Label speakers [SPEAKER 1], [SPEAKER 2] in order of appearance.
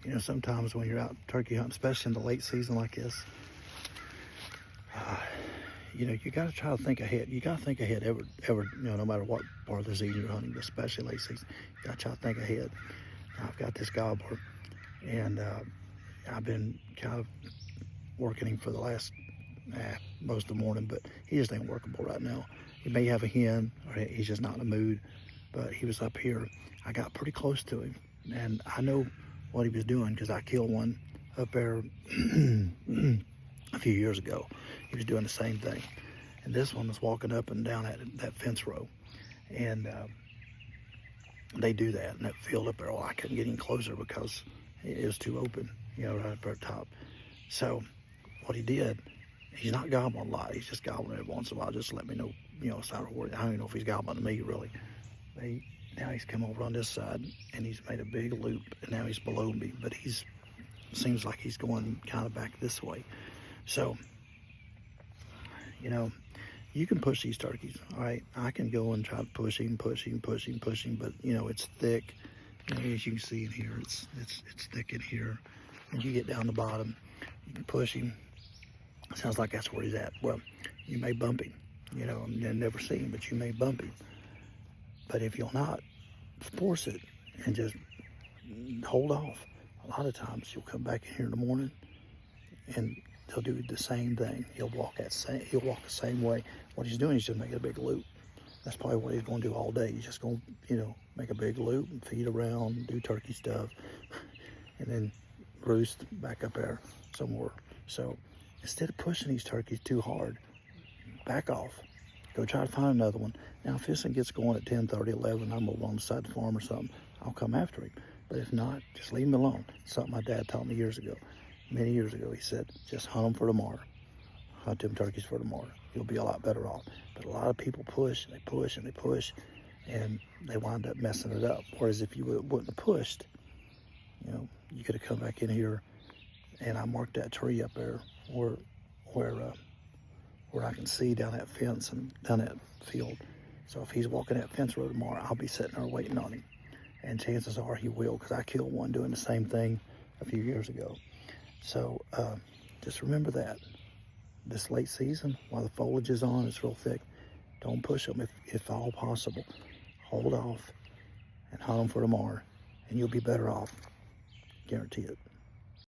[SPEAKER 1] You know, sometimes when you're out turkey hunting, especially in the late season like this, you know, you got to try to think ahead. You got to think ahead you know, no matter what part of the season you're hunting, but especially late season, you got to try to think ahead. Now, I've got this gobbler, and I've been kind of working him for the last, most of the morning, but he just ain't workable right now. He may have a hen, or he's just not in the mood, but he was up here. I got pretty close to him, and I know what he was doing because I killed one up there a few years ago. He was doing the same thing, and this one was walking up and down that fence row, and they do that in that field up there. Well, I couldn't get any closer because it was too open, you know, right up there at the top. So what he did, he's not gobbling a lot. He's just gobbling every once in a while, just to let me know, you know, it's not worried. I don't even know if he's gobbling to me, really. Now he's come over on this side, and he's made a big loop, and now he's below me, but seems like he's going kind of back this way. So, you know, you can push these turkeys, all right? I can go and try to push him, but, you know, it's thick. You know, as you can see in here, it's thick in here. And you get down the bottom, you can push him. Sounds like that's where he's at. Well, you may bump him, you know, I've never seen him, but you may bump him. But if you'll not force it and just hold off, a lot of times you'll come back in here in the morning and he'll do the same thing. He'll walk the same way. What he's doing is just making a big loop. That's probably what he's going to do all day. He's just going to, you know, make a big loop and feed around, do turkey stuff, and then roost back up there somewhere. So instead of pushing these turkeys too hard, back off. Go try to find another one. Now, if this one gets going at 10:30, 11, I'm over on the side of the farm or something, I'll come after him. But if not, just leave him alone. Something my dad taught me years ago. Many years ago, he said, just hunt them for tomorrow. Hunt them turkeys for tomorrow. You'll be a lot better off. But a lot of people push, and they push, and they push, and they wind up messing it up. Whereas if you wouldn't have pushed, you know, you could have come back in here, and I marked that tree up there where I can see down that fence and down that field. So if he's walking that fence road tomorrow, I'll be sitting there waiting on him. And chances are he will, because I killed one doing the same thing a few years ago. So just remember that. This late season, while the foliage is on, it's real thick, don't push them if all possible. Hold off and hunt them for tomorrow, and you'll be better off. Guarantee it.